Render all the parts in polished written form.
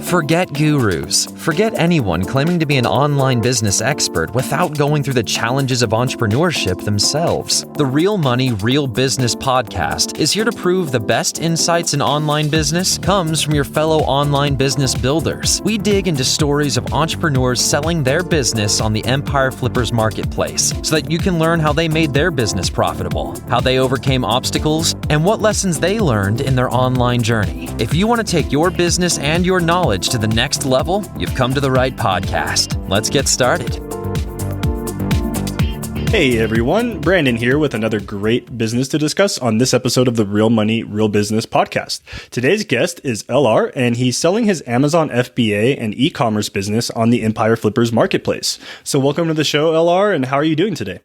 Forget gurus. Forget anyone claiming to be an online business expert without going through the challenges of entrepreneurship themselves. The Real Money, Real Business podcast is here to prove the best insights in online business comes from your fellow online business builders. We dig into stories of entrepreneurs selling their business on the Empire Flippers marketplace so that you can learn how they made their business profitable, how they overcame obstacles, and what lessons they learned in their online journey. If you want to take your business and your knowledge to the next level, you've come to the right podcast. Let's get started. Hey everyone, Brandon here with another great business to discuss on this episode of the Real Money, Real Business podcast. Today's guest is LR, and he's selling his Amazon FBA and e-commerce business on the Empire Flippers marketplace. So welcome to the show, LR, and how are you doing today?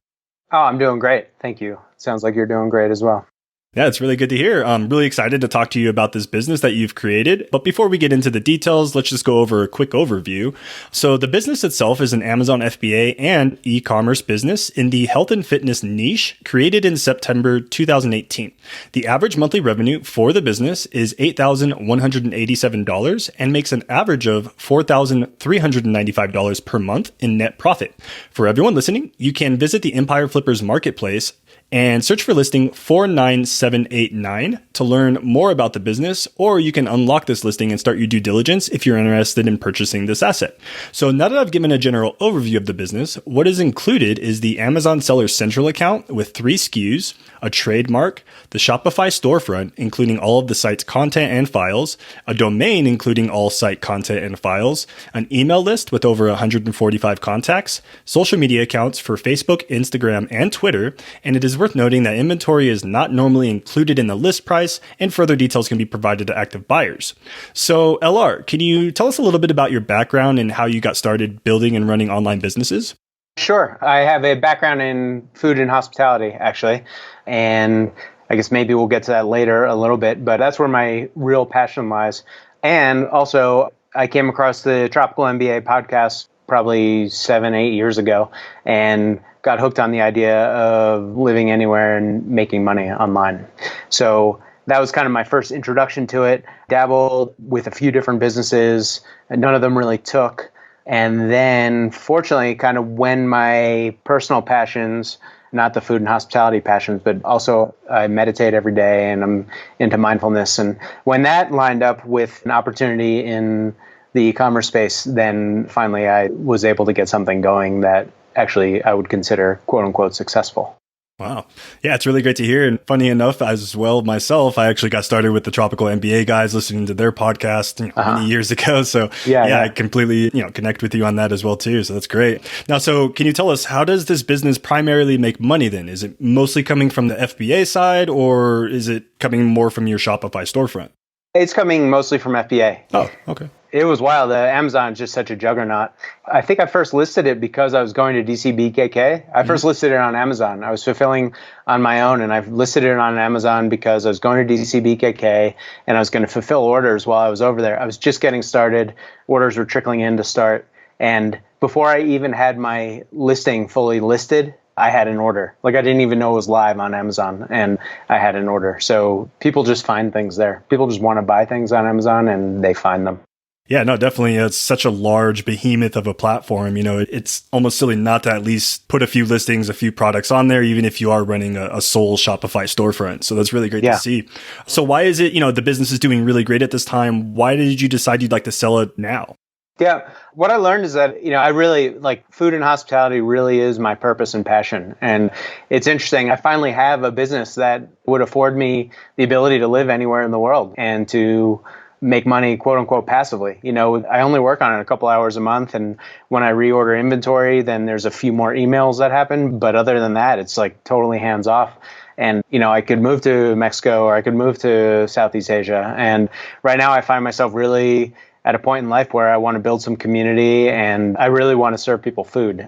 Oh, I'm doing great. Thank you. Sounds like you're doing great as well. Yeah, it's really good to hear. I'm really excited to talk to you about this business that you've created. But before we get into the details, let's just go over a quick overview. So the business itself is an Amazon FBA and e-commerce business in the health and fitness niche, created in September 2018. The average monthly revenue for the business is $8,187 and makes an average of $4,395 per month in net profit. For everyone listening, you can visit the Empire Flippers marketplace and search for listing 49789 to learn more about the business, or you can unlock this listing and start your due diligence if you're interested in purchasing this asset. So now that I've given a general overview of the business, what is included is the Amazon Seller Central account with 3 SKUs, a trademark, the Shopify storefront, including all of the site's content and files, a domain including all site content and files, an email list with over 145 contacts, social media accounts for Facebook, Instagram, and Twitter, and it is worth noting that inventory is not normally included in the list price, and further details can be provided to active buyers. So LR, can you tell us a little bit about your background and how you got started building and running online businesses? Sure. I have a background in food and hospitality, actually. And I guess maybe we'll get to that later a little bit, but that's where my real passion lies. And also, I came across the Tropical MBA podcast probably 7-8 years ago and got hooked on the idea of living anywhere and making money online. So that was kind of my first introduction to it. Dabbled with a few different businesses, and none of them really took. And then, fortunately, kind of when my personal passions, not the food and hospitality passions, but also I meditate every day and I'm into mindfulness. And when that lined up with an opportunity in the e-commerce space, then finally I was able to get something going that actually I would consider quote unquote successful. Wow. Yeah, it's really great to hear. And funny enough, as well, myself, I actually got started with the Tropical MBA guys, listening to their podcast many years ago. So I completely connect with you on that as well, too. So that's great. Now, so can you tell us, how does this business primarily make money then? Is it mostly coming from the FBA side, or is it coming more from your Shopify storefront? It's coming mostly from FBA. Oh, okay. It was wild. Amazon is just such a juggernaut. I think I first listed it because I was going to DCBKK. I first listed it on Amazon. I was fulfilling on my own, and I've listed it on Amazon because I was going to DCBKK and I was going to fulfill orders while I was over there. I was just getting started. Orders were trickling in to start. And before I even had my listing fully listed, I had an order. Like, I didn't even know it was live on Amazon, and I had an order. So people just find things there. People just want to buy things on Amazon and they find them. Yeah, no, definitely. It's such a large behemoth of a platform. It's almost silly not to at least put a few listings, a few products on there, even if you are running a sole Shopify storefront. So that's really great to see. So why is it, the business is doing really great at this time? Why did you decide you'd like to sell it now? Yeah, what I learned is that, I really like food and hospitality really is my purpose and passion. And it's interesting. I finally have a business that would afford me the ability to live anywhere in the world and to make money, quote unquote, passively. I only work on it a couple hours a month. And when I reorder inventory, then there's a few more emails that happen. But other than that, it's like totally hands off. And, I could move to Mexico or I could move to Southeast Asia. And right now I find myself really at a point in life where I want to build some community and I really want to serve people food.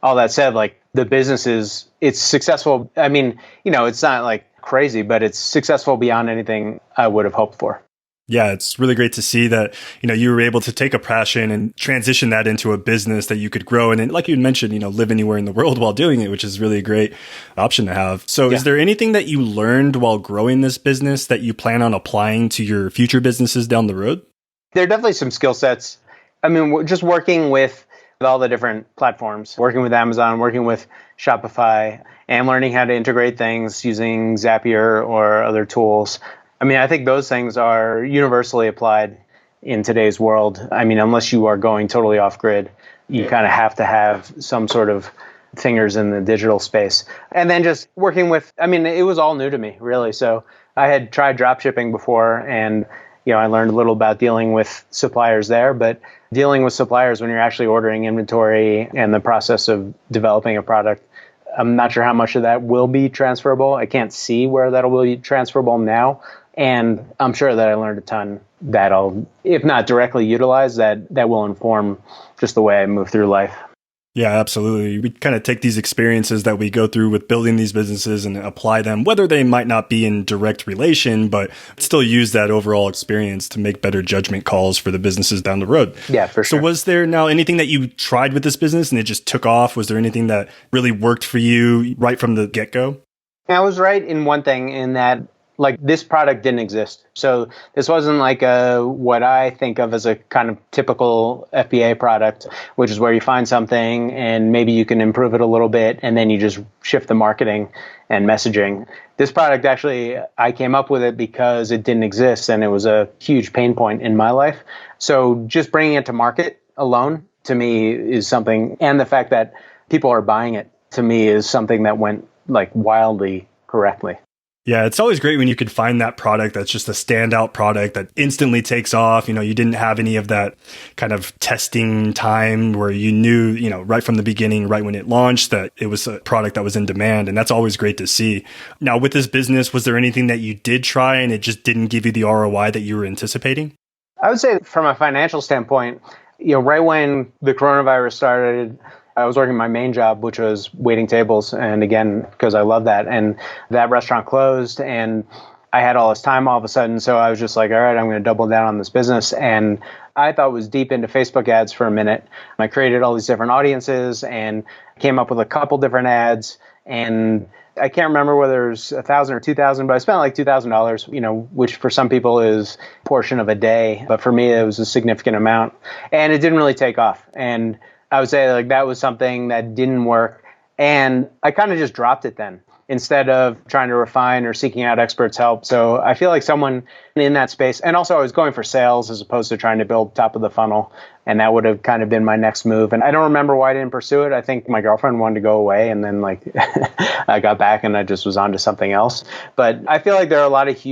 All that said, the business it's successful. I mean, it's not like crazy, but it's successful beyond anything I would have hoped for. Yeah, it's really great to see that, you were able to take a passion and transition that into a business that you could grow. And like you mentioned, live anywhere in the world while doing it, which is really a great option to have. So is there anything that you learned while growing this business that you plan on applying to your future businesses down the road? There are definitely some skill sets. I mean, we're just working with all the different platforms, working with Amazon, working with Shopify, and learning how to integrate things using Zapier or other tools. I mean, I think those things are universally applied in today's world. I mean, unless you are going totally off grid, you kind of have to have some sort of fingers in the digital space. And then just working with, I mean, it was all new to me, really. So I had tried drop shipping before, and I learned a little about dealing with suppliers there, but dealing with suppliers when you're actually ordering inventory and the process of developing a product, I'm not sure how much of that will be transferable. I can't see where that'll be transferable now. And I'm sure that I learned a ton that I'll, if not directly utilize, that will inform just the way I move through life. Yeah, absolutely. We kind of take these experiences that we go through with building these businesses and apply them, whether they might not be in direct relation, but still use that overall experience to make better judgment calls for the businesses down the road. Yeah, for sure. So was there now anything that you tried with this business and it just took off? Was there anything that really worked for you right from the get-go? I was right in one thing, in that this product didn't exist. So this wasn't like what I think of as a kind of typical FBA product, which is where you find something and maybe you can improve it a little bit and then you just shift the marketing and messaging. This product, actually, I came up with it because it didn't exist and it was a huge pain point in my life. So just bringing it to market alone, to me, is something, and the fact that people are buying it, to me, is something that went wildly correctly. Yeah, it's always great when you could find that product that's just a standout product that instantly takes off. You didn't have any of that kind of testing time where you knew, right from the beginning, right when it launched, that it was a product that was in demand. And that's always great to see. Now, with this business, was there anything that you did try and it just didn't give you the ROI that you were anticipating? I would say from a financial standpoint, right when the coronavirus started, I was working my main job, which was waiting tables. And again, because I love that. And that restaurant closed and I had all this time all of a sudden. So I was just like, all right, I'm going to double down on this business. And I thought was deep into Facebook ads for a minute. I created all these different audiences and came up with a couple different ads. And I can't remember whether it was $1,000 or $2,000, but I spent like $2,000, which for some people is a portion of a day. But for me, it was a significant amount. And it didn't really take off. And I would say that was something that didn't work. And I kind of just dropped it then, instead of trying to refine or seeking out experts' help. So I feel like someone in that space, and also I was going for sales as opposed to trying to build top of the funnel. And that would have kind of been my next move. And I don't remember why I didn't pursue it. I think my girlfriend wanted to go away, and then I got back and I just was on to something else. But I feel like there are a lot of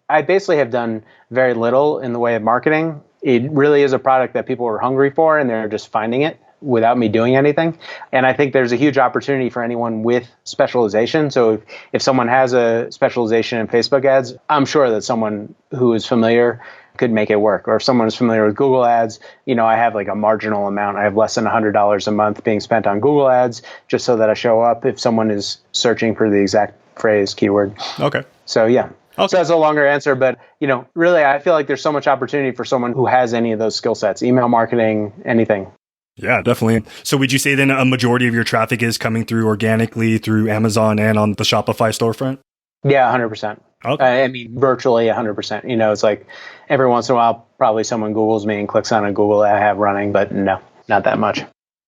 I basically have done very little in the way of marketing. It really is a product that people are hungry for and they're just finding it without me doing anything. And I think there's a huge opportunity for anyone with specialization. So if someone has a specialization in Facebook ads, I'm sure that someone who is familiar could make it work. Or if someone is familiar with Google ads, I have a marginal amount. I have less than $100 a month being spent on Google ads just so that I show up if someone is searching for the exact phrase, keyword. Okay. So yeah. Okay. So that's a longer answer, but really I feel like there's so much opportunity for someone who has any of those skill sets, email marketing, anything. Yeah, definitely. So would you say then a majority of your traffic is coming through organically through Amazon and on the Shopify storefront? Yeah, 100%. Okay. I mean, virtually 100%. It's like every once in a while, probably someone Googles me and clicks on a Google ad I have running, but no, not that much.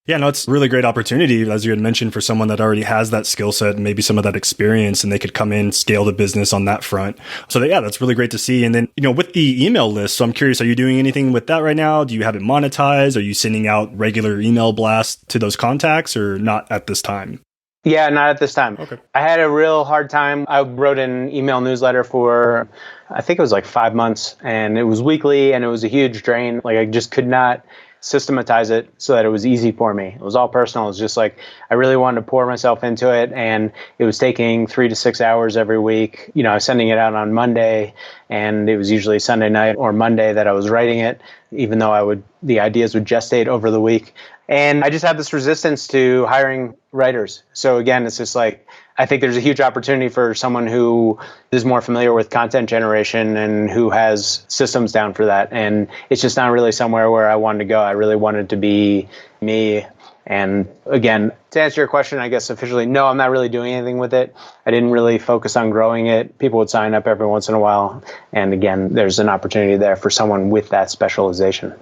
Yeah, no, it's a really great opportunity, as you had mentioned, for someone that already has that skill set and maybe some of that experience, and they could come in, scale the business on that front. So yeah, that's really great to see. And then, with the email list, so I'm curious, are you doing anything with that right now? Do you have it monetized? Are you sending out regular email blasts to those contacts or not at this time? Yeah, not at this time. Okay. I had a real hard time. I wrote an email newsletter for, I think it was 5 months, and it was weekly and it was a huge drain. I just could not systematize it so that it was easy for me. It was all personal. It was just I really wanted to pour myself into it, and it was taking 3 to 6 hours every week. I was sending it out on Monday, and it was usually Sunday night or Monday that I was writing it, even though the ideas would gestate over the week. And I just had this resistance to hiring writers. So again, it's just I think there's a huge opportunity for someone who is more familiar with content generation and who has systems down for that. And it's just not really somewhere where I wanted to go. I really wanted to be me And again, to answer your question, I guess officially, no, I'm not really doing anything with it. I didn't really focus on growing it. People would sign up every once in a while. And again, there's an opportunity there for someone with that specialization.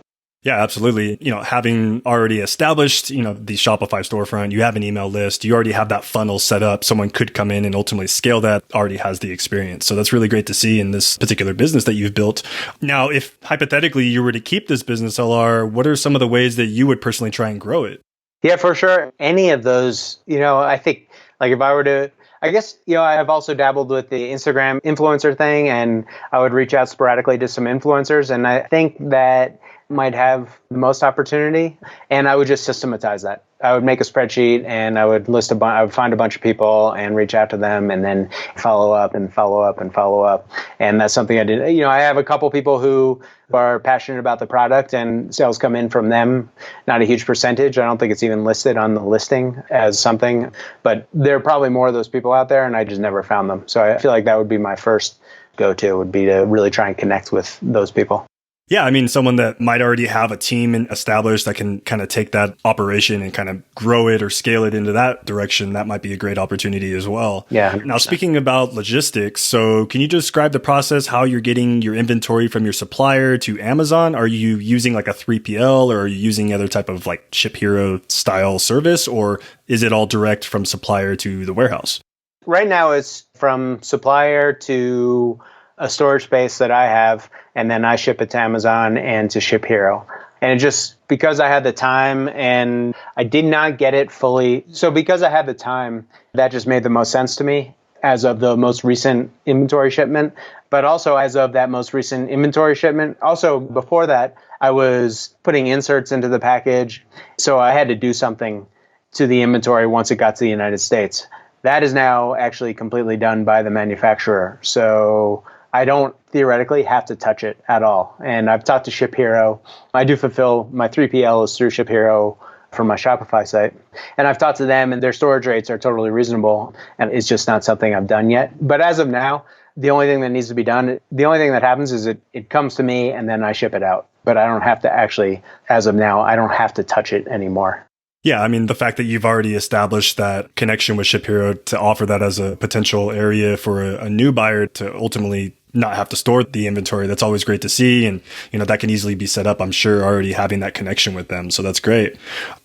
Yeah, absolutely. Having already established, the Shopify storefront, you have an email list, you already have that funnel set up. Someone could come in and ultimately scale that, already has the experience. So that's really great to see in this particular business that you've built. Now, if hypothetically you were to keep this business, LR, what are some of the ways that you would personally try and grow it? Yeah, for sure. Any of those, I think like if I were to, I guess, I've also dabbled with the Instagram influencer thing, and I would reach out sporadically to some influencers. And I think that might have the most opportunity. And I would just systematize that. I would make a spreadsheet and I would I would find a bunch of people and reach out to them and then follow up and follow up and follow up. And that's something I did. I have a couple people who are passionate about the product and sales come in from them. Not a huge percentage. I don't think it's even listed on the listing as something, but there are probably more of those people out there and I just never found them. So I feel like that would be my first go-to, would be to really try and connect with those people. Yeah, I mean, someone that might already have a team established that can kind of take that operation and kind of grow it or scale it into that direction, that might be a great opportunity as well. Yeah. 100%. Now, speaking about logistics, so can you describe the process, how you're getting your inventory from your supplier to Amazon? Are you using like a 3PL or are you using other type of like Ship Hero style service, or is it all direct from supplier to the warehouse? Right now, it's from supplier to a storage space that I have, and then I ship it to Amazon and to Ship Hero. And it just, because I had the time and I did not get it fully. So because I had the time, that just made the most sense to me as of the most recent inventory shipment. But also as of that most recent inventory shipment, also before that, I was putting inserts into the package. So I had to do something to the inventory once it got to the United States. That is now actually completely done by the manufacturer. So I don't theoretically have to touch it at all. And I've talked to Ship Hero. I do fulfill my 3PL is through Ship Hero for my Shopify site. And I've talked to them and their storage rates are totally reasonable. And it's just not something I've done yet. But as of now, the only thing that needs to be done, the only thing that happens is it comes to me and then I ship it out. But I don't have to actually, as of now, I don't have to touch it anymore. Yeah, I mean, the fact that you've already established that connection with Ship Hero to offer that as a potential area for a new buyer to ultimately not have to store the inventory, that's always great to see. And, that can easily be set up, I'm sure, already having that connection with them. So that's great.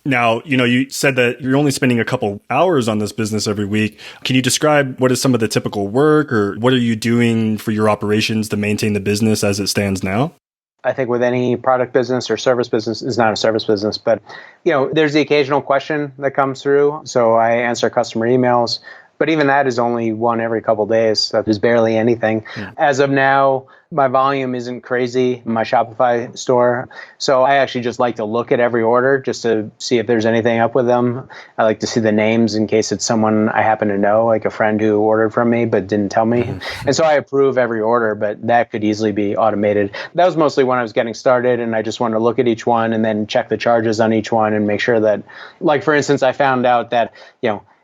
Now, you said that you're only spending a couple hours on this business every week. Can you describe what is some of the typical work, or what are you doing for your operations to maintain the business as it stands now? I think with any product business or service business, is not a service business, but there's the occasional question that comes through. So I answer customer emails, but even that is only one every couple of days. So there's barely anything. As of now, my volume isn't crazy in my Shopify store. So I actually just like to look at every order just to see if there's anything up with them. I like to see the names in case it's someone I happen to know, like a friend who ordered from me but didn't tell me. And so I approve every order, but that could easily be automated. That was mostly when I was getting started, and I just wanted to look at each one and then check the charges on each one and make sure that, like for instance, I found out that,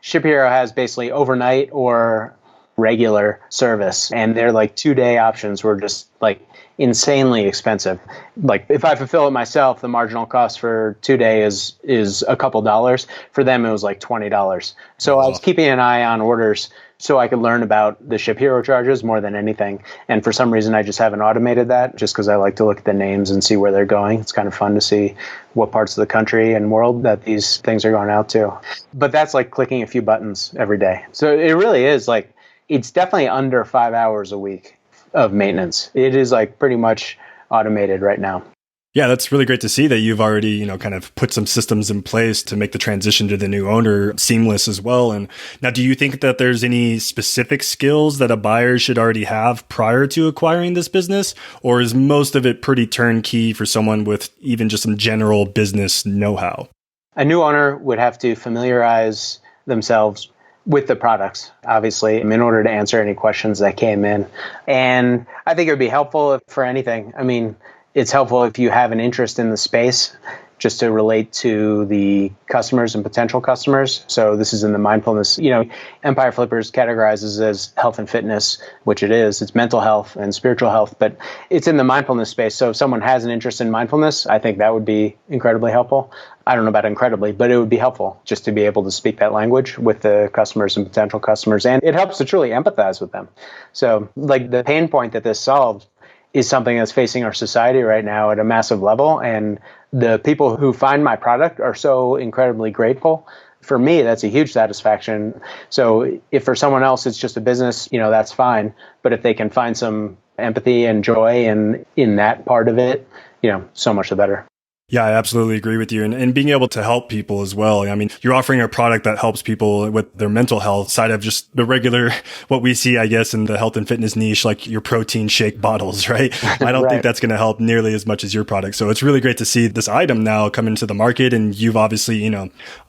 Ship Hero has basically overnight or regular service, and their like 2-day options were just like insanely expensive. Like if I fulfill it myself, the marginal cost for 2-day is a couple dollars. For them, it was like $20. So I was keeping an eye on orders so I could learn about the Ship Hero charges more than anything. And for some reason, I just haven't automated that, just because I like to look at the names and see where they're going. It's kind of fun to see what parts of the country and world that these things are going out to. But that's like clicking a few buttons every day. So it really is like, it's definitely under 5 hours a week of maintenance. It is like pretty much automated right now. Yeah, that's really great to see that you've already, kind of put some systems in place to make the transition to the new owner seamless as well. And now, do you think that there's any specific skills that a buyer should already have prior to acquiring this business? Or is most of it pretty turnkey for someone with even just some general business know-how? A new owner would have to familiarize themselves with the products, obviously, in order to answer any questions that came in. And I think it would be helpful for anything. I mean, it's helpful if you have an interest in the space. just to relate to the customers and potential customers. So this is in the mindfulness, Empire Flippers categorizes as health and fitness, which it is. It's mental health and spiritual health, but it's in the mindfulness space. So if someone has an interest in mindfulness, I think that would be incredibly helpful. I don't know about incredibly, but it would be helpful just to be able to speak that language with the customers and potential customers. And it helps to truly empathize with them. So like the pain point that this solved is something that's facing our society right now at a massive level. And the people who find my product are so incredibly grateful. For me, that's a huge satisfaction. So if for someone else it's just a business, that's fine. But if they can find some empathy and joy in that part of it, so much the better. Yeah, I absolutely agree with you. And being able to help people as well. I mean, you're offering a product that helps people with their mental health side of just the regular, what we see, I guess, in the health and fitness niche, like your protein shake bottles, right? I don't think that's going to help nearly as much as your product. So it's really great to see this item now come into the market. And you've obviously,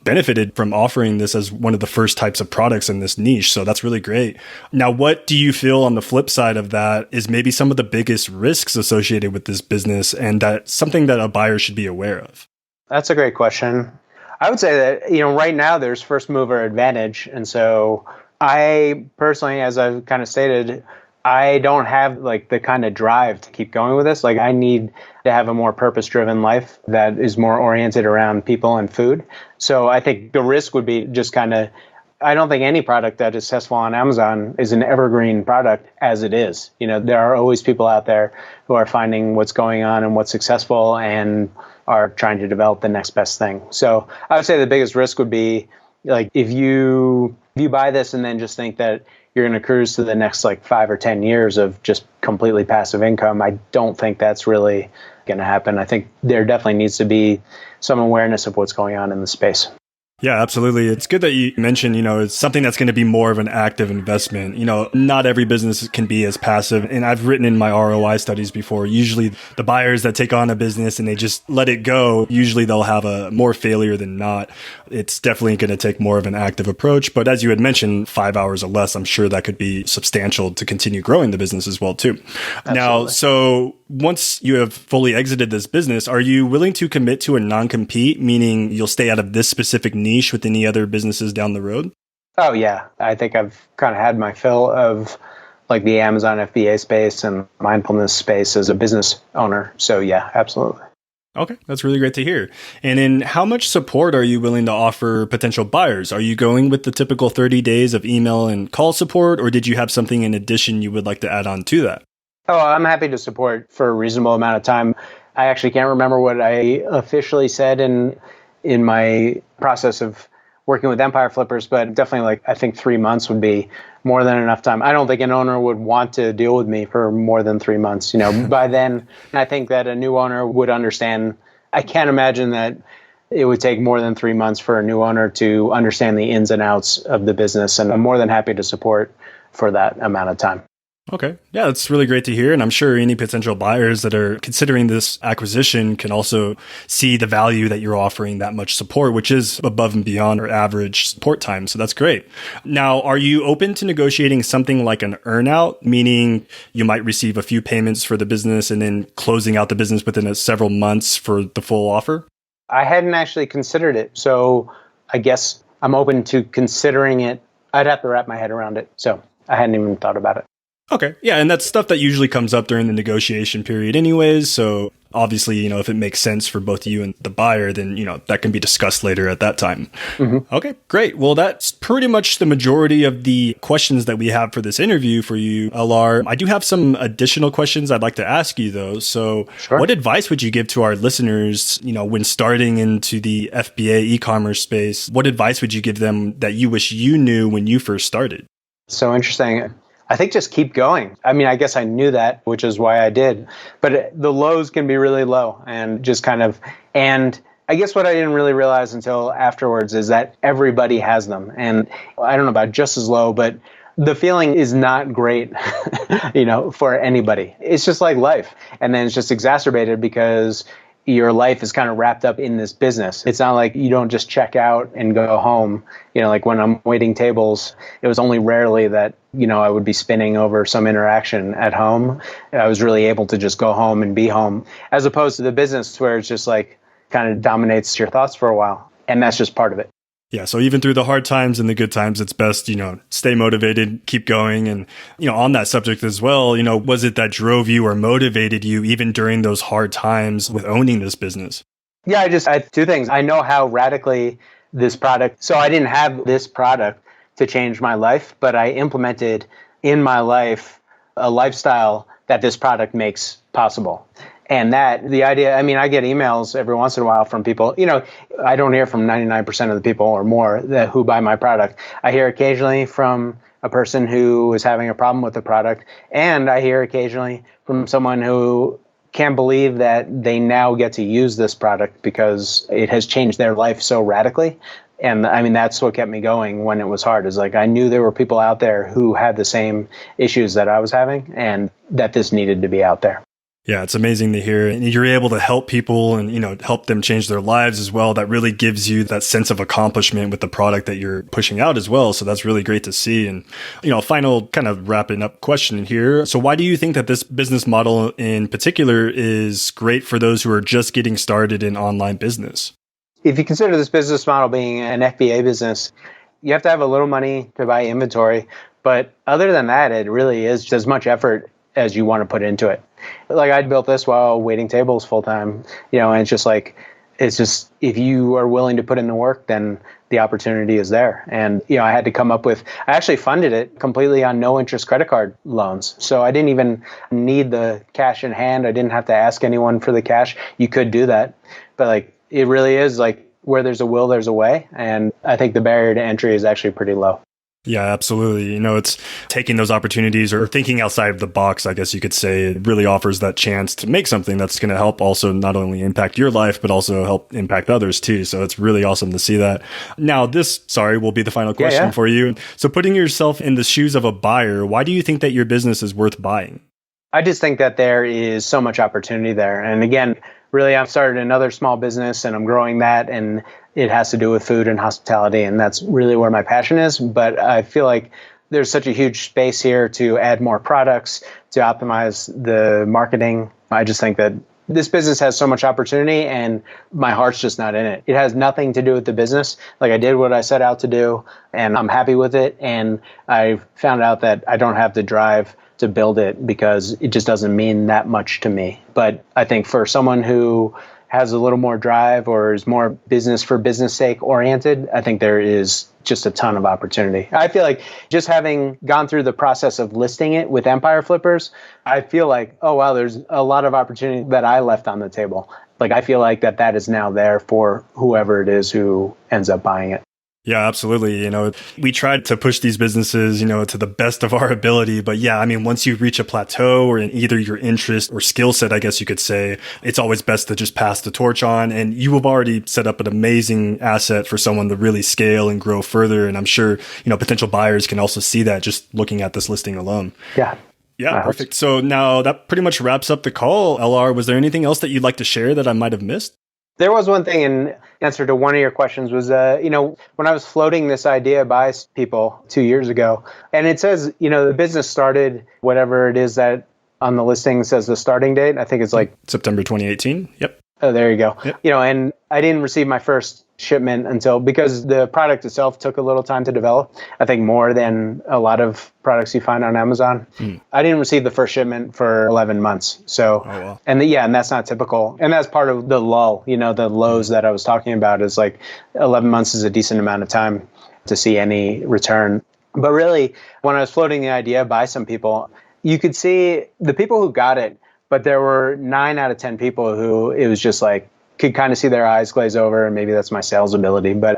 benefited from offering this as one of the first types of products in this niche. So that's really great. Now, what do you feel on the flip side of that is maybe some of the biggest risks associated with this business, and that's something that a buyer should be aware of? That's a great question. I would say that, right now there's first mover advantage. And so I personally, as I've kind of stated, I don't have like the kind of drive to keep going with this. Like I need to have a more purpose-driven life that is more oriented around people and food. So I think the risk would be just I don't think any product that is successful on Amazon is an evergreen product as it is. There are always people out there who are finding what's going on and what's successful and are trying to develop the next best thing. So I would say the biggest risk would be like if you buy this and then just think that you're going to cruise to the next 5 or 10 years of just completely passive income. I don't think that's really going to happen. I think there definitely needs to be some awareness of what's going on in the space. Yeah, absolutely. It's good that you mentioned, it's something that's going to be more of an active investment. Not every business can be as passive. And I've written in my ROI studies before, usually the buyers that take on a business and they just let it go, usually they'll have a more failure than not. It's definitely going to take more of an active approach. But as you had mentioned, 5 hours or less, I'm sure that could be substantial to continue growing the business as well, too. Absolutely. Now, so once you have fully exited this business, are you willing to commit to a non-compete, meaning you'll stay out of this specific niche with any other businesses down the road? Oh, yeah. I think I've kind of had my fill of the Amazon FBA space and mindfulness space as a business owner. So yeah, absolutely. Okay, that's really great to hear. And then how much support are you willing to offer potential buyers? Are you going with the typical 30 days of email and call support, or did you have something in addition you would like to add on to that? Oh, I'm happy to support for a reasonable amount of time. I actually can't remember what I officially said in my process of working with Empire Flippers, but definitely I think 3 months would be more than enough time. I don't think an owner would want to deal with me for more than 3 months. By then, I think that a new owner would understand. I can't imagine that it would take more than 3 months for a new owner to understand the ins and outs of the business. And I'm more than happy to support for that amount of time. Okay. Yeah, that's really great to hear. And I'm sure any potential buyers that are considering this acquisition can also see the value that you're offering that much support, which is above and beyond our average support time. So that's great. Now, are you open to negotiating something like an earnout, meaning you might receive a few payments for the business and then closing out the business within several months for the full offer? I hadn't actually considered it. So I guess I'm open to considering it. I'd have to wrap my head around it. So I hadn't even thought about it. Okay. Yeah. And that's stuff that usually comes up during the negotiation period anyways. So obviously, if it makes sense for both you and the buyer, then, that can be discussed later at that time. Mm-hmm. Okay, great. Well, that's pretty much the majority of the questions that we have for this interview for you, Alar. I do have some additional questions I'd like to ask you though. So Sure. What advice would you give to our listeners, when starting into the FBA e-commerce space? What advice would you give them that you wish you knew when you first started? So interesting. I think just keep going. I mean, I guess I knew that, which is why I did. But the lows can be really low and just and I guess what I didn't really realize until afterwards is that everybody has them. And I don't know about just as low, but the feeling is not great, for anybody. It's just like life. And then it's just exacerbated because your life is kind of wrapped up in this business. It's not like you don't just check out and go home. Like when I'm waiting tables, it was only rarely that, I would be spinning over some interaction at home. I was really able to just go home and be home, as opposed to the business where it's just like, kind of dominates your thoughts for a while. And that's just part of it. Yeah. So even through the hard times and the good times, it's best, stay motivated, keep going. And, on that subject as well, was it that drove you or motivated you even during those hard times with owning this business? Yeah, I had two things. I know how radically this product, so I didn't have this product to change my life, but I implemented in my life a lifestyle that this product makes possible. And the idea, I get emails every once in a while from people, I don't hear from 99% of the people or more who buy my product. I hear occasionally from a person who is having a problem with the product. And I hear occasionally from someone who can't believe that they now get to use this product because it has changed their life so radically. And that's what kept me going when it was hard, is like I knew there were people out there who had the same issues that I was having and that this needed to be out there. Yeah, it's amazing to hear. And you're able to help people and, help them change their lives as well. That really gives you that sense of accomplishment with the product that you're pushing out as well. So that's really great to see. And, final kind of wrapping up question here. So why do you think that this business model in particular is great for those who are just getting started in online business? If you consider this business model being an FBA business, you have to have a little money to buy inventory. But other than that, it really is just as much effort as you want to put into it. Like I built this while waiting tables full time, and it's just if you are willing to put in the work, then the opportunity is there. And, I had to come up with, I actually funded it completely on no interest credit card loans. So I didn't even need the cash in hand. I didn't have to ask anyone for the cash. You could do that. But it really is where there's a will, there's a way. And I think the barrier to entry is actually pretty low. Yeah, absolutely. It's taking those opportunities or thinking outside of the box, I guess you could say. It really offers that chance to make something that's going to help also not only impact your life, but also help impact others too. So it's really awesome to see that. Now, will be the final question for you. So putting yourself in the shoes of a buyer, why do you think that your business is worth buying? I just think that there is so much opportunity there. And again, really, I've started another small business and I'm growing that, and it has to do with food and hospitality, and that's really where my passion is. But I feel like there's such a huge space here to add more products, to optimize the marketing. I just think that this business has so much opportunity and my heart's just not in it. It has nothing to do with the business. I did what I set out to do and I'm happy with it. And I found out that I don't have the drive to build it because it just doesn't mean that much to me. But I think for someone who has a little more drive or is more business for business sake oriented, I think there is just a ton of opportunity. I feel like just having gone through the process of listing it with Empire Flippers, I feel like, oh, wow, there's a lot of opportunity that I left on the table. I feel like that is now there for whoever it is who ends up buying it. Yeah, absolutely. We tried to push these businesses, to the best of our ability. But yeah, once you reach a plateau or in either your interest or skill set, I guess you could say, it's always best to just pass the torch on. And you have already set up an amazing asset for someone to really scale and grow further. And I'm sure, potential buyers can also see that just looking at this listing alone. Yeah. Yeah, perfect. So now that pretty much wraps up the call. LR, was there anything else that you'd like to share that I might have missed? There was one thing in answer to one of your questions was, when I was floating this idea by people 2 years ago, and it says, the business started, whatever it is that on the listing says the starting date. I think it's September 2018. Yep. Oh, there you go. Yep. And I didn't receive my first shipment because the product itself took a little time to develop. I think more than a lot of products you find on Amazon. I didn't receive the first shipment for 11 months. So, wow. and that's not typical. And that's part of the lull, the lows that I was talking about is 11 months is a decent amount of time to see any return. But really, when I was floating the idea by some people, you could see the people who got it, but there were 9 out of 10 people who it was just could kind of see their eyes glaze over, and maybe that's my sales ability, but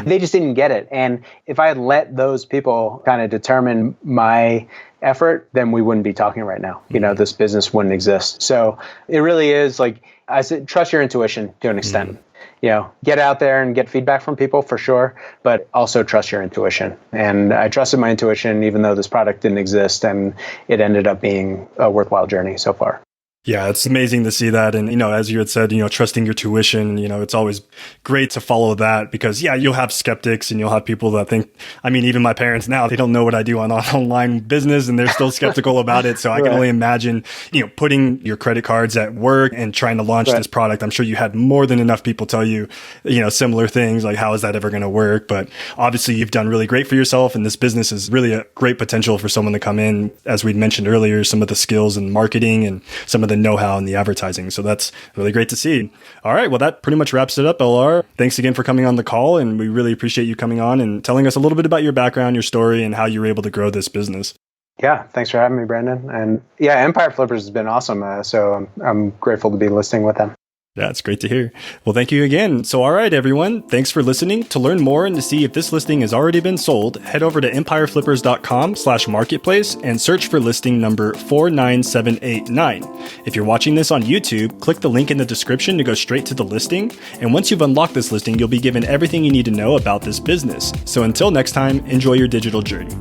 they just didn't get it. And if I had let those people kind of determine my effort, then we wouldn't be talking right now. This business wouldn't exist. So it really is I said, trust your intuition to an extent. Get out there and get feedback from people for sure, but also trust your intuition. And I trusted my intuition, even though this product didn't exist, and it ended up being a worthwhile journey so far. Yeah, it's amazing to see that. And, as you had said, trusting your tuition, it's always great to follow that because, yeah, you'll have skeptics and you'll have people that think, even my parents now, they don't know what I do on online business and they're still skeptical about it. So I can only imagine, putting your credit cards at work and trying to launch this product. I'm sure you had more than enough people tell you, similar things like, how is that ever going to work? But obviously you've done really great for yourself. And this business is really a great potential for someone to come in. As we mentioned earlier, some of the skills in marketing and some of the know-how and the advertising. So that's really great to see. All right. Well, that pretty much wraps it up, LR. Thanks again for coming on the call. And we really appreciate you coming on and telling us a little bit about your background, your story, and how you were able to grow this business. Yeah. Thanks for having me, Brandon. And yeah, Empire Flippers has been awesome. So I'm grateful to be listening with them. Yeah, it's great to hear. Well, thank you again. So, all right, everyone. Thanks for listening. To learn more and to see if this listing has already been sold, head over to empireflippers.com/marketplace and search for listing number 49789. If you're watching this on YouTube, click the link in the description to go straight to the listing. And once you've unlocked this listing, you'll be given everything you need to know about this business. So until next time, enjoy your digital journey.